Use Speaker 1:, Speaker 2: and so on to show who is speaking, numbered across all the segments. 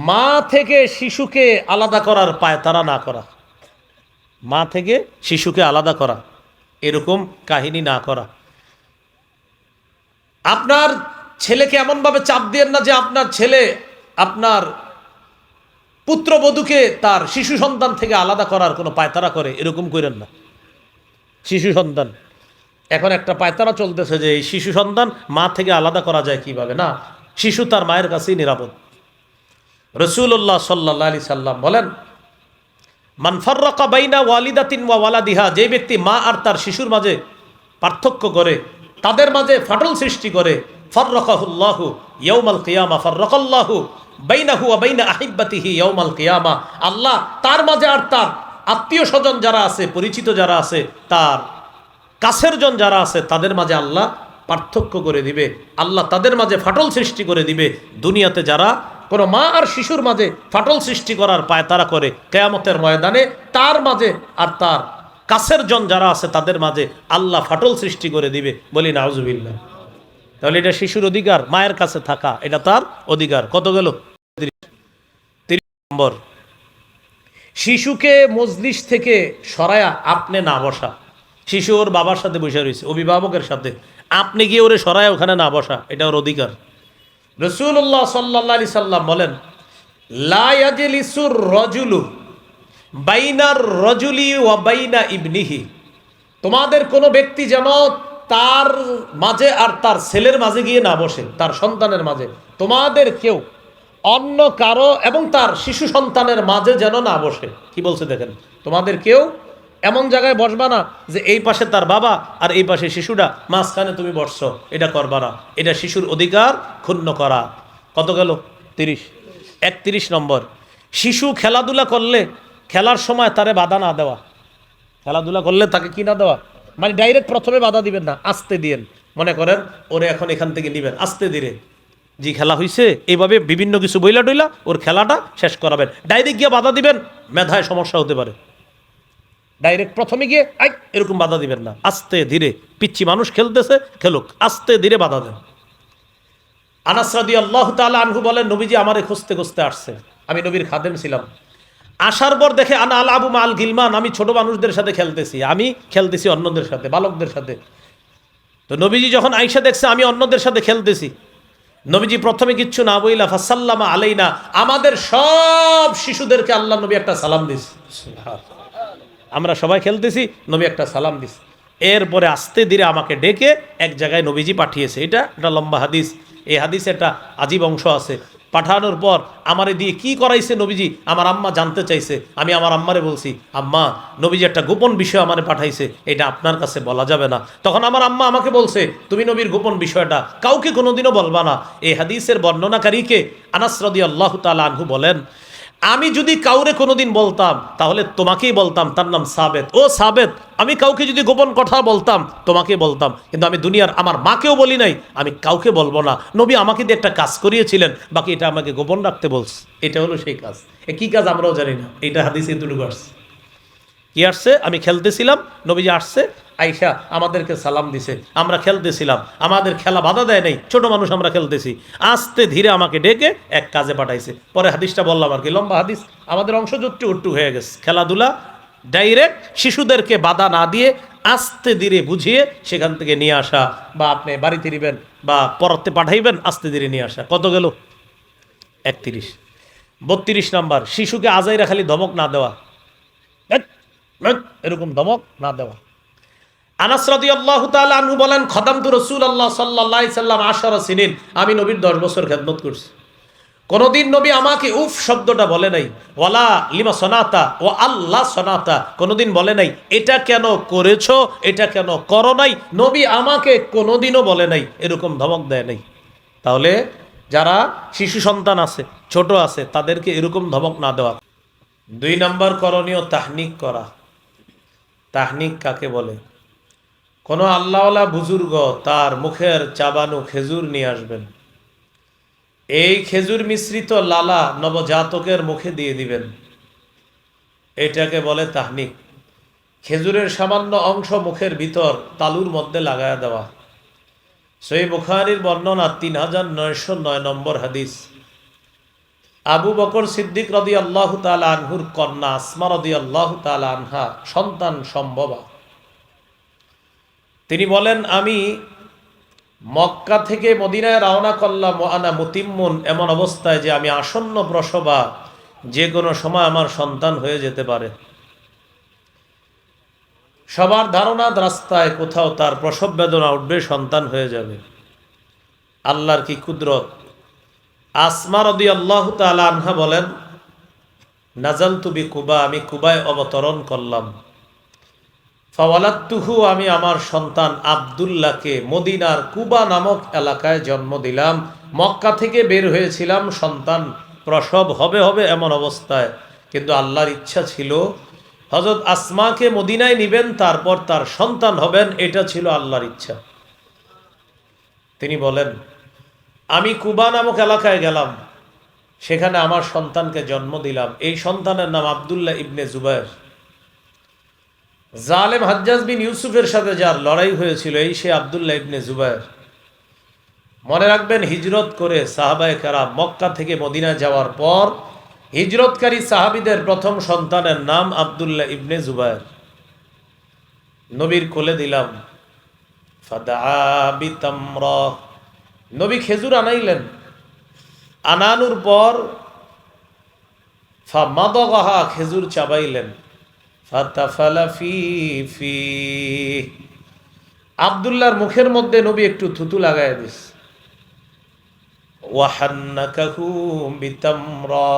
Speaker 1: মা থেকে শিশুকে আলাদা করার পায়তারা না করা, মা থেকে শিশুকে আলাদা করা, এরকম কাহিনী না করা। আপনার ছেলেকে এমনভাবে চাপ দিয়েন না যে আপনার ছেলে আপনার পুত্রবধূকে তার শিশু সন্তান থেকে আলাদা করার কোনো পায়তারা করে, এরকম করেন না। শিশু সন্তান, এখন একটা পায়তারা চলতেছে যে এই শিশু সন্তান মা থেকে আলাদা করা যায় কিভাবে। না, শিশু তার মায়ের কাছেই নিরাপদ। রাসূলুল্লাহ সাল্লাল্লাহু আলাইহি সাল্লাম বলেন, মান ফাররাকা বাইনা ওয়ালিদাতিন ওয়া ওয়ালাদিহা, যে ব্যক্তি মা আর তার শিশুর মাঝে পার্থক্য করে, তাদের মাঝে ফাটল সৃষ্টি করে, ফাররাকাহুল্লাহু ইয়াউমাল কিয়ামা, ফাররাকাল্লাহু বাইনাহু ওয়া বাইনা আহিব্বাতিহি ইয়াউমাল কিয়ামা, আল্লাহ তার মাঝে আর তার আত্মীয় স্বজন যারা আছে, পরিচিত যারা আছে, তার কাছের জন যারা আছে, তাদের মাঝে আল্লাহ পার্থক্য করে দিবে, আল্লাহ তাদের মাঝে ফাটল সৃষ্টি করে দিবে। দুনিয়াতে যারা কোনো মা আর শিশুর মাঝে ফাটল সৃষ্টি করার পায়তারা করে, কিয়ামতের ময়দানে তার মাঝে আর তার কাছের জন যারা আছে তাদের মাঝে আল্লাহ ফাটল সৃষ্টি করে দিবে। বলি নাউজুবিল্লাহ। তাহলে এটা শিশুর অধিকার, মায়ের কাছে থাকা, এটা তার অধিকার। কত গেল? 30 নম্বর, শিশুকে মজলিস থেকে সরায়া আপনি না বসা। শিশু ওর বাবার সাথে বসে রয়েছে, অভিভাবকের সাথে, আপনি গিয়ে ওরে সরায় ওখানে না বসা, এটা ওর অধিকার। রাসূলুল্লাহ সাল্লাল্লাহু আলাইহি সাল্লাম বলেন, লা ইয়াজলিসুর রাজুলু বাইনার রাজুলি ওয়া বাইনা ইবনিহি, তোমাদের কোনো ব্যক্তি যেন তার মাঝে আর তার ছেলের মাঝে গিয়ে না বসে, তার সন্তানের মাঝে। তোমাদের কেউ অন্য কারো এবং তার শিশু সন্তানের মাঝে যেন না বসে। কি বলছে দেখেন, তোমাদের কেউ এমন জায়গায় বসবা না যে এই পাশে তার বাবা আর এই পাশে শিশুটা, মাঝখানে তুমি বসছো, এটা করবা না। এটা শিশুর অধিকার ক্ষুণ্ণ করা। কত গেল? 30। 31 নম্বর, শিশু খেলাধুলা করলে খেলার সময় তারে বাধা না দেওয়া। খেলাধুলা করলে তাকে কি না দেওয়া, মানে ডাইরেক্ট প্রথমে বাধা দিবেন না, আস্তে দিয়েন। মনে করেন ওরে এখন এখান থেকে নিবেন, আস্তে ধীরে, জি খেলা হয়েছে, এইভাবে বিভিন্ন কিছু বইলা টইলা ওর খেলাটা শেষ করাবেন। ডাইরেক্ট গিয়ে বাধা দিবেন, মেধায় সমস্যা হতে পারে। ডাইরেক্ট প্রথমে গিয়ে এরকম বাধা দিবেন না, আস্তে ধীরে। পিচ্ছি মানুষ খেলতেছে, খেলুক, আস্তে ধীরে বাধা দেন। আনাস রাদিয়াল্লাহু তাআলা আনহু বলেন, নবীজি আমারে খুঁজতে খুঁজতে আসছে, আমি নবীর খাদেম ছিলাম। আসার পর দেখে আনা আল আবু মাল গিলমান, আমি ছোট মানুষদের সাথে খেলতেছি, আমি খেলতেছি অন্যদের সাথে, বালকদের সাথে। তো নবীজি যখন আয়েশা দেখছে আমি অন্যদের সাথে খেলতেছি, নবীজি প্রথমে কিচ্ছু না বইলা ফাসাল্লামা আলাইনা, আমাদের সব শিশুদেরকে আল্লাহ নবী একটা সালাম দিস। আমরা সবাই খেলতেছি, নবী একটা সালাম দিস। এরপরে আস্তে ধীরে আমাকে ডেকে এক জায়গায় নবীজি পাঠিয়েছে। এটা একটা লম্বা হাদিস, এই হাদিসে একটা আজীব অংশ আছে। পাঠানোর পর আমারে দিয়ে কি করাইছে নবীজি, আমার আম্মা জানতে চাইছে। আমি আমার আম্মারে বলছি, আম্মা নবীজি একটা গোপন বিষয় আমারে পাঠাইছে, এটা আপনার কাছে বলা যাবে না। তখন আমার আম্মা আমাকে বলছে, তুমি নবীর গোপন বিষয়টা কাউকে কোনোদিনও বলবা না। এই হাদিসের বর্ণনাকারীকে আনাস রাদিয়াল্লাহু তাআলা আনহু বলেন, আমি যদি কাউরে কোনোদিন বলতাম তাহলে তোমাকেই বলতাম, তার নাম সাবেত। ও সাবেত, আমি কাউকে যদি গোপন কথা বলতাম তোমাকে বলতাম, কিন্তু আমি দুনিয়ার আমার মাকেও বলি নাই, আমি কাউকে বলবো না। নবী আমাকে দিয়ে একটা কাজ করিয়েছিলেন, বাকি এটা আমাকে গোপন রাখতে বলছে। এটা হলো সেই কাজ। কি কাজ আমরাও জানি না, এটা হাদিসে এতটুকু আসছে। কি আসছে, আমি খেলতেছিলাম, নবীজি আসছে, আয়েশা আমাদেরকে সালাম দিছে, আমরা খেলতেছিলাম, আমাদের খেলা বাধা দেয় নাই, ছোট মানুষ আমরা খেলতেছি। আস্তে ধীরে আমাকে ডেকে এক কাজে পাঠাইছে। পরে হাদিসটা বললাম আর কি, লম্বা হাদিস, আমাদের অংশ জুট্টু উট্টু হয়ে গেছে। খেলাধুলা ডাইরেক্ট শিশুদেরকে বাধা না দিয়ে আস্তে ধীরে বুঝিয়ে সেখান থেকে নিয়ে আসা, বা আপনি বাড়িতে নিবেন বা পড়তে পাঠাইবেন, আস্তে ধীরে নিয়ে আসা। কত গেল? 31। 32 নাম্বার, শিশুকে আজাইরা খালি ধমক না দেওয়া, এরকম ধমক না দেওয়া। আনাস রাদিয়াল্লাহু তাআলা আনহু বলেন, খাদামতু রাসূলুল্লাহ সাল্লাল্লাহু আলাইহি সাল্লাম 10 সিনিন, আমি নবীর 10 বছর খেদমত করছি। কোনদিন নবী আমাকে উফ শব্দটা বলে নাই, ওয়ালা লিমা সনাতা ও আল্লাহ সনাতা, কোনদিন বলে নাই এটা কেন করেছো, এটা কেন করো নাই। নবী আমাকে কোনোদিনও বলে নাই, এরকম ধমক দেয় নাই। তাহলে যারা শিশু সন্তান আছে, ছোট আছে, তাদেরকে এরকম ধমক না দেওয়া। 2 নম্বর করণীয় তাহনিক করা। তাহনিক কাকে বলে? কোনো আল্লাহওয়ালা বুজুর্গ তার মুখের চাবানো খেজুর নিয়ে আসবেন, এই খেজুর মিশ্রিত লালা নবজাতকের মুখে দিয়ে দিবেন, এটাকে বলে তাহনিক। খেজুরের সামান্য অংশ মুখের ভিতর তালুর মধ্যে লাগায়া দেওয়া। সহিহ বুখারীর বর্ণনা 3909 নম্বর হাদিস। আবু বকর সিদ্দিক রাদিয়াল্লাহু তাআলা আনহুর কন্যা আসমা রাদিয়াল্লাহু তাআলা আনহা সন্তান সম্ভবা। তিনি বলেন, আমি মক্কা থেকে মদিনায় রওনা করলাম আনা মুতিম্মুন, এমন অবস্থায় যে আমি আসন্ন প্রসবা, যে কোনো সময় আমার সন্তান হয়ে যেতে পারে। সবার ধারণা রাস্তায় কোথাও তার প্রসব বেদনা উঠবে, সন্তান হয়ে যাবে। আল্লাহর কি কুদরত। আসমা রাদিয়াল্লাহু তাআলা আনহা বলেন, নাজালতু বিকুবা, আমি কুবায় অবতরণ করলাম। ফাওয়ালাদতুহু, আমি আমার সন্তান আব্দুল্লাহকে মদিনার কুবা নামক এলাকায় জন্ম দিলাম। মক্কা থেকে বের হয়েছিলাম, সন্তান প্রসব হবে হবে এমন অবস্থায়, কিন্তু আল্লাহর ইচ্ছা ছিল হযরত আসমাকে মদিনায় নিবেন, তারপর তার সন্তান হবেন, এটা ছিল আল্লাহর ইচ্ছা। তিনি বলেন, আমি কুবা নামক এলাকায় গেলাম, সেখানে আমার সন্তানকে জন্ম দিলাম। এই সন্তানের নাম আব্দুল্লাহ ইবনে জুবায়ের। জালেম হাজ্জাজ বিন ইউসুফের সাথে যার লড়াই হয়েছিল, এই সে আব্দুল্লাহ ইবনে জুবায়ের। মনে রাখবেন, হিজরত করে সাহাবায়ে কেরাম মক্কা থেকে মদিনা যাওয়ার পর হিজরতকারী সাহাবীদের প্রথম সন্তানের নাম আব্দুল্লাহ ইবনে জুবায়ের। নবীর কোলে দিলাম। ফাদআ বিতামরা, নবী খেজুর আনাইলেন। আনানুর পর ফামাদাগাহা, খেজুর চাবাইলেন। ফাতাফালা ফি ফি, আব্দুল্লাহর মুখের মধ্যে নবী একটু থুতু লাগায় দিস। ওয়াহান্নাকাহু বিতামরা,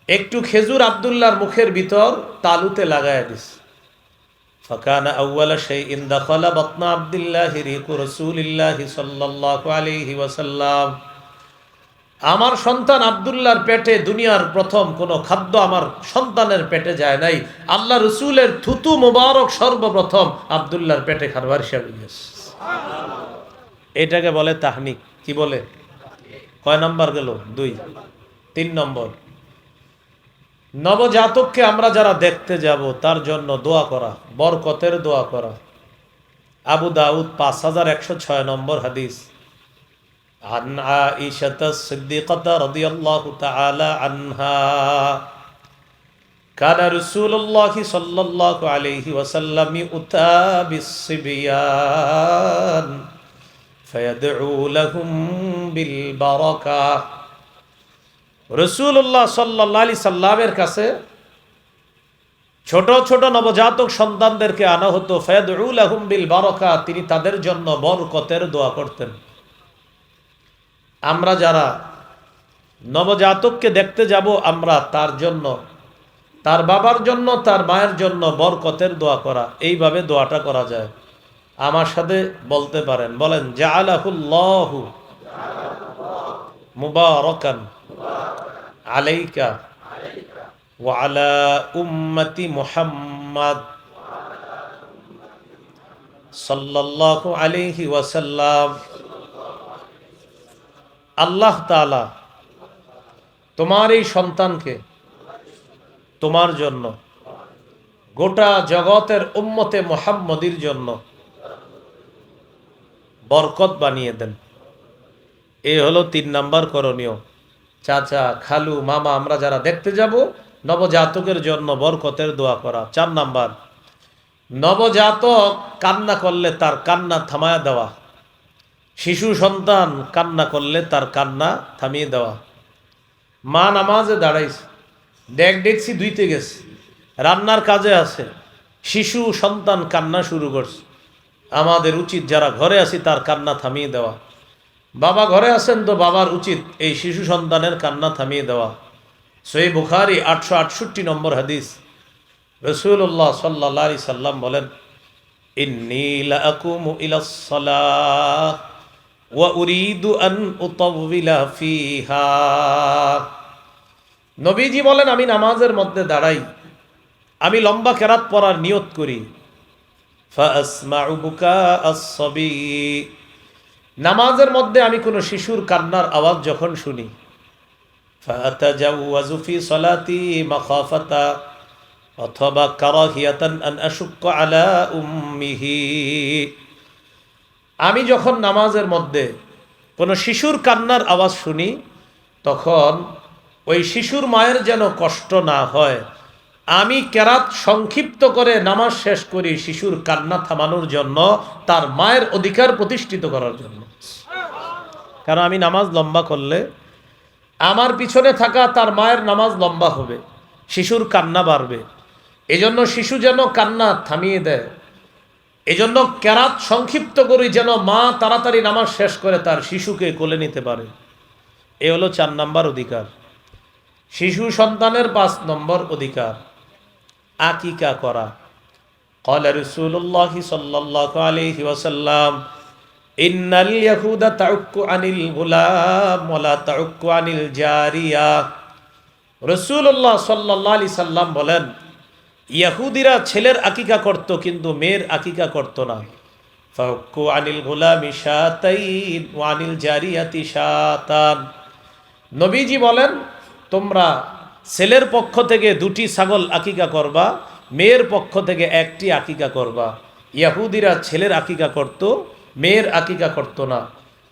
Speaker 1: একটু খেজুর আব্দুল্লাহর মুখের ভিতর তালুতে লাগায় দিস। ফাকানা আউওয়ালা শাইইন দাখালা বাতনা আব্দুল্লাহি রিকু রাসূলিল্লাহি সাল্লাল্লাহু আলাইহি ওয়াসাল্লাম, আমার সন্তান আব্দুল্লাহর পেটে দুনিয়ার প্রথম কোনো খাদ্য আমার সন্তানের পেটে যায় নাই। আল্লাহ রসুলের থুতু মুবারক সর্বপ্রথম আব্দুল্লাহর পেটে খাবার হিসাবে গেছে। এটাকে বলে তাহনিক। কি বলে? কয় নম্বর গেল? 2। 3 নম্বর, নবজাতককে আমরা যারা দেখতে যাব তার জন্য দোয়া করা, বরকতের দোয়া করা। আবু দাউদ 5106 নম্বর হাদিস। عن عائشة الصديقة رضي الله تعالى عنها كان رسول الله صلى الله عليه وسلم يؤتى بالصبيان فيدعو لهم بالبركة। রাসূলুল্লাহ সাল্লাল্লাহু আলাইহি সাল্লামের কাছে ছোট ছোট নবজাতক সন্তানদেরকে আনা হতো। ফায়াদউ লাহুম বিল বারাকা, তিনি তাদের জন্য বরকতের দোয়া করতেন। আমরা যারা নবজাতককে দেখতে যাব, আমরা তার জন্য, তার বাবার জন্য, তার মায়ের জন্য বরকতের দোয়া করা, এইভাবে দোয়াটা করা যায়। আমার সাথে বলতে পারেন, বলেন, জাআলাহুল্লাহু মুবারাকান আলাইকা ওয়া আলা উম্মতি মুহাম্মাদ সাল্লাল্লাহু আলাইহি ওয়াসাল্লাম। আল্লাহ তাআলা তোমার এই সন্তানকে তোমার জন্য, গোটা জগতের উম্মতে মুহাম্মদীর জন্য বরকত বানিয়ে দেন। এই হলো 3 নাম্বার করণীয়। চাচা, খালু, মামা, আমরা যারা দেখতে যাব, নবজাতকের জন্য বরকতের দোয়া করা। 4 নাম্বার, নবজাতক কান্না করলে তার কান্না থামায়া দেওয়া। শিশু সন্তান কান্না করলে তার কান্না থামিয়ে দেওয়া। মা নামাজে দাঁড়াইছে, ডেকছি ধুইতে গেছে, রান্নার কাজে আছে, শিশু সন্তান কান্না শুরু করছে, আমাদের উচিত যারা ঘরে আছি তার কান্না থামিয়ে দেওয়া। বাবা ঘরে আছেন তো বাবার উচিত এই শিশু সন্তানের কান্না থামিয়ে দেওয়া। সহিহ বুখারী 868 নম্বর হাদিস। রাসূলুল্লাহ সাল্লাল্লাহু আলাইহি সাল্লাম বলেন, ইন্নী লা আকুমু ইলাস সালাহ ওয়া উরিদু আন উতাওয়িলা ফিহা। নবীজি বলেন, আমি নামাজের মধ্যে দাঁড়াই, আমি লম্বা কেরাত পড়ার নিয়ত করি। ফাসমাউ বুকা আস-সাবী, নামাজের মধ্যে আমি কোনো শিশুর কান্নার আওয়াজ যখন শুনি, ফাতাজাওয়াজু ফি সালাতি মাখাফাতা অথবা কারাহিয়াতান আন আশুক্কা আলা উম্মিহি, আমি যখন নামাজের মধ্যে কোনো শিশুর কান্নার আওয়াজ শুনি, তখন ওই শিশুর মায়ের যেন কষ্ট না হয়, আমি কেরাত সংক্ষিপ্ত করে নামাজ শেষ করি শিশুর কান্না থামানোর জন্য, তার মায়ের অধিকার প্রতিষ্ঠিত করার জন্য। কারণ আমি নামাজ লম্বা করলে আমার পিছনে থাকা তার মায়ের নামাজ লম্বা হবে, শিশুর কান্না বাড়বে। এজন্য শিশু যেন কান্না থামিয়ে দেয়, এজন্য কেরাত সংক্ষিপ্ত করি যেন মা তাড়াতাড়ি নামাজ শেষ করে তার শিশুকে কোলে নিতে পারে। এ হলো 4 নম্বর অধিকার। শিশু সন্তানের 5 নম্বর অধিকার আকিকা করা। قال رسول الله صلى الله عليه وسلم إن اليهود تعك عن الغلام ولا تعك عن الجارية। রাসূলুল্লাহ সাল্লাল্লাহু আলাইহি সাল্লাম বলেন, ইহুদিরা ছেলের আকিকা করত কিন্তু মেয়ের আকিকা করত না। ফাউকু আনিল গুলামি শাতাইন ওয়া আনিল জারিয়াতি শাতান। নবীজি বলেন, তোমরা ছেলের পক্ষ থেকে 2টি ছাগল আকিকা করবা, মেয়ের পক্ষ থেকে 1টি আকিকা করবা। ইহুদিরা ছেলের আকিকা করত, মেয়ের আকিকা করত না।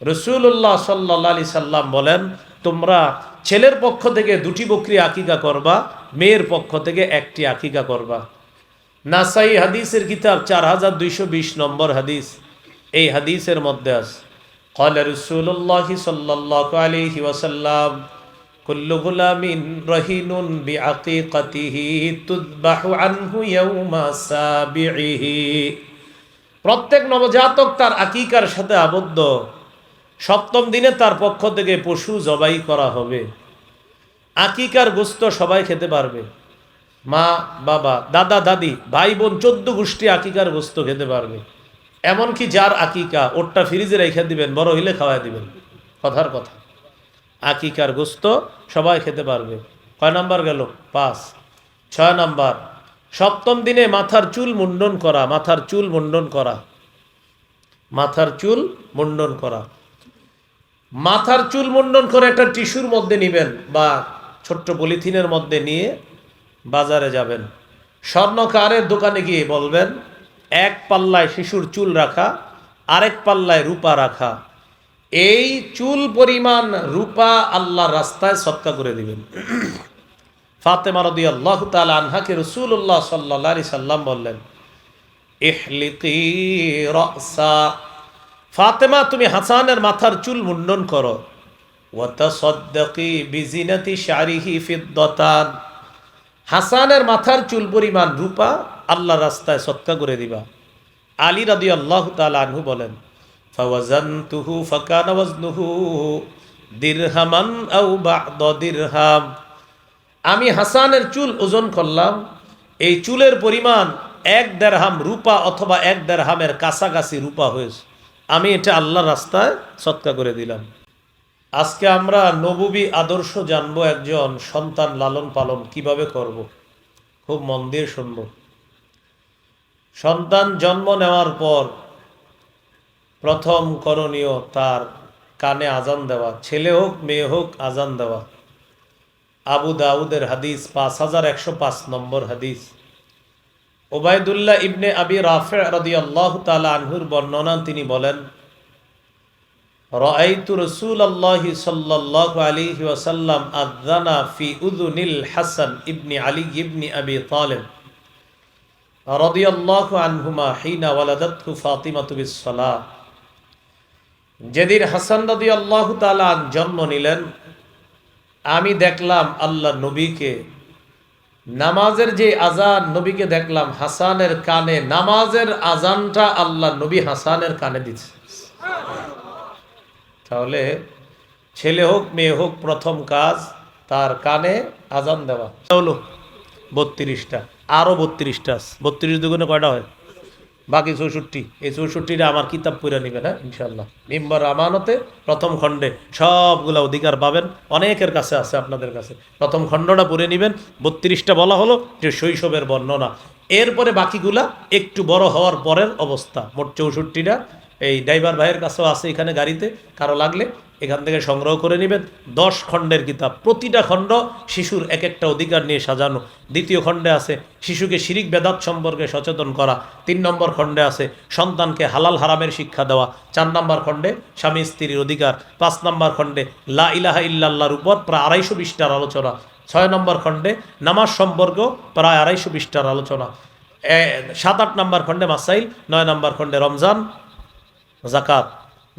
Speaker 1: রাসূলুল্লাহ সাল্লাল্লাহু আলাইহি সাল্লাম বলেন, তোমরা ছেলের পক্ষ থেকে 2টি বকরি আকিকা করবা, মেয়ের পক্ষ থেকে 1টি আকিকা করবা। নাসাই হাদিসের কিতাব 4220 নম্বর হাদিস। এই হাদিসের মধ্যে আছে, قال رسول الله صلى الله عليه وسلم كل غلام رهين بعقيقته تذبح عنه يوم سابعه। প্রত্যেক নবজাতক তার আকিকার সাথে আবদ্ধ, 7ম দিনে তার পক্ষ থেকে পশু জবাই করা হবে। আকিকার গোশত সবাই খেতে পারবে, মা বাবা দাদা দাদি ভাই বোন 14 গোষ্ঠী আকিকার গোশত খেতে পারবে। এমনকি যার আকিকা ওরটা ফ্রিজে রেখে দিবেন, বড় হইলে খাওয়াই দিবেন। কথার কথা, আকিকার গোশত সবাই খেতে পারবে। কয় নাম্বার গেল? 5। 6 নাম্বার, 7ম দিনে মাথার চুল মুন্ডন করা। মাথার চুল মুন্ডন করা, মাথার চুল মুন্ডন করা। মাথার চুল মুন্ডন করে একটা টিস্যুর মধ্যে নেবেন বা ছোট্ট পলিথিনের মধ্যে নিয়ে বাজারে যাবেন, স্বর্ণকারের দোকানে গিয়ে বলবেন, 1 পাল্লায় শিশুর চুল রাখা, আরেক পাল্লায় রূপা রাখা। এই চুল পরিমাণ রূপা আল্লাহর রাস্তায় সদকা করে দিবেন। ফাতেমা রাদিয়াল্লাহু তাআলা আনহাকে রাসূলুল্লাহ সাল্লাল্লাহু আলাইহি সাল্লাম বললেন, ইহলিকি রাসা, ফাতেমা তুমি হাসানের মাথার চুল মুন্ডন করো। ওয়া তাসাদ্দাকি বিজিনাতি শারিহি ফিদ্দাতান, হাসানের মাথার চুল পরিমাণ রূপা আল্লাহর রাস্তায় সদকা করে দিবা। আলী রাদিয়াল্লাহু তাআলা আনহু বলেন, ফাওয়াজানতুহু ফাকানা ওয়াজনুহু দিরহামান আও বা'দা দিরহাম। আমি হাসানের চুল ওজন করলাম, এই চুলের পরিমাণ 1 দিরহাম রূপা অথবা 1 দিরহামের কাছাকাছি রূপা হয়েছে। আমি এটা আল্লাহর রাস্তায় সদকা করে দিলাম। আজকে আমরা নববী আদর্শ জানবো, একজন সন্তান লালন পালন কিভাবে করব। খুব মন দিয়ে শুনব। সন্তান জন্ম নেওয়ার পর প্রথম করণীয় তার কানে আজান দেওয়া, ছেলে হোক মেয়ে হোক আজান দেওয়া। আবু দাউদের হাদিস 5105 নম্বর হাদিস। ওবায়দুল্লাহ ইবনে আবি রাফি রাদিয়াল্লাহু তাআলা আনহুর বর্ণনা, তিনি বলেন, রাআইতু রাসূলুল্লাহি সাল্লাল্লাহু আলাইহি ওয়াসাল্লাম আযানা ফি উযুনিল হাসান ইবনে আলী ইবনে আবি তালিব রাদিয়াল্লাহু আনহুমা হিনা ওয়ালাদাতহু ফাতিমাতু বিস-সালাহ। যেদিন হাসান রাদিয়াল্লাহু তাআলা জন্ম নিলেন, আমি দেখলাম আল্লাহ নবীকে নামাজের যে আজান, নবীকে দেখলাম হাসানের কানে নামাজের আজানটা আল্লাহ নবী হাসানের কানে দিচ্ছে। তাহলে ছেলে হোক মেয়ে হোক প্রথম কাজ তার কানে আজান দেওয়া। হলো 32টা, আরও 32টা। 32 দুগুণে কয়টা হয়? বাকি 64। এই 64টা আমার কিতাব পড়ে নেবেন, হ্যাঁ ইনশাল্লাহ। মিম্বার আমানতে প্রথম খণ্ডে সবগুলা অধিকার পাবেন, অনেকের কাছে আছে, আপনাদের কাছে। প্রথম খণ্ডটা পড়ে নেবেন। 32টা বলা হলো যে শৈশবের বর্ণনা। এরপরে বাকিগুলা একটু বড় হওয়ার পরের অবস্থা। মোট 64টা। এই ড্রাইভার ভাইয়ের কাছেও আছে এখানে গাড়িতে, কারো লাগলে এখান থেকে সংগ্রহ করে নেবেন। 10 খণ্ডের কিতাব, প্রতিটা খণ্ড শিশুর এক একটা অধিকার নিয়ে সাজানো। দ্বিতীয় খণ্ডে আছে শিশুকে শিরিক বেদাত সম্পর্কে সচেতন করা। 3 নম্বর খণ্ডে আছে সন্তানকে হালাল হারামের শিক্ষা দেওয়া। 4 নম্বর খণ্ডে স্বামী স্ত্রীর অধিকার। 5 নম্বর খণ্ডে লা ইলাহা ইল্লাল্লাহর উপর প্রায় 250 পৃষ্ঠার আলোচনা। 6 নম্বর খণ্ডে নামাজ সম্পর্কেও প্রায় 250 পৃষ্ঠার আলোচনা। 7-8 নম্বর খণ্ডে মাসাইল, 9 নম্বর খণ্ডে রমজান, জাকাত,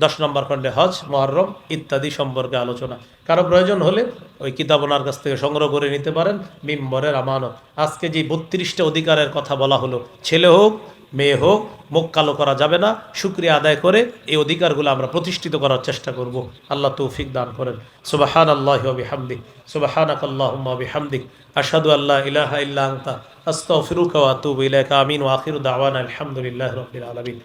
Speaker 1: 10 নম্বর খণ্ডে হজ, মুহররম ইত্যাদি সম্পর্কে আলোচনা। কারো প্রয়োজন হলে ওই কিতাব ওনার কাছ থেকে সংগ্রহ করে নিতে পারেন। মিম্বরের আমানত। আজকে যে 32টা অধিকারের কথা বলা হলো, ছেলে হোক মেয়ে হোক, মুখ কালো করা যাবে না। শুকরিয়া আদায় করে এই অধিকারগুলো আমরা প্রতিষ্ঠিত করার চেষ্টা করব। আল্লাহ তৌফিক দান করেন। সুবহানাল্লাহি ওয়া বিহামদিহি, সুবহানাকাল্লাহুম্মা ওয়া বিহামদিক, আশহাদু আল্লা ইলাহা ইল্লা আনতা, আস্তাগফিরুকা ওয়া আতুবু ইলাইকা। আমিন ওয়া আখিরু দাওয়ানা আলহামদুলিল্লাহি রাব্বিল আলামিন।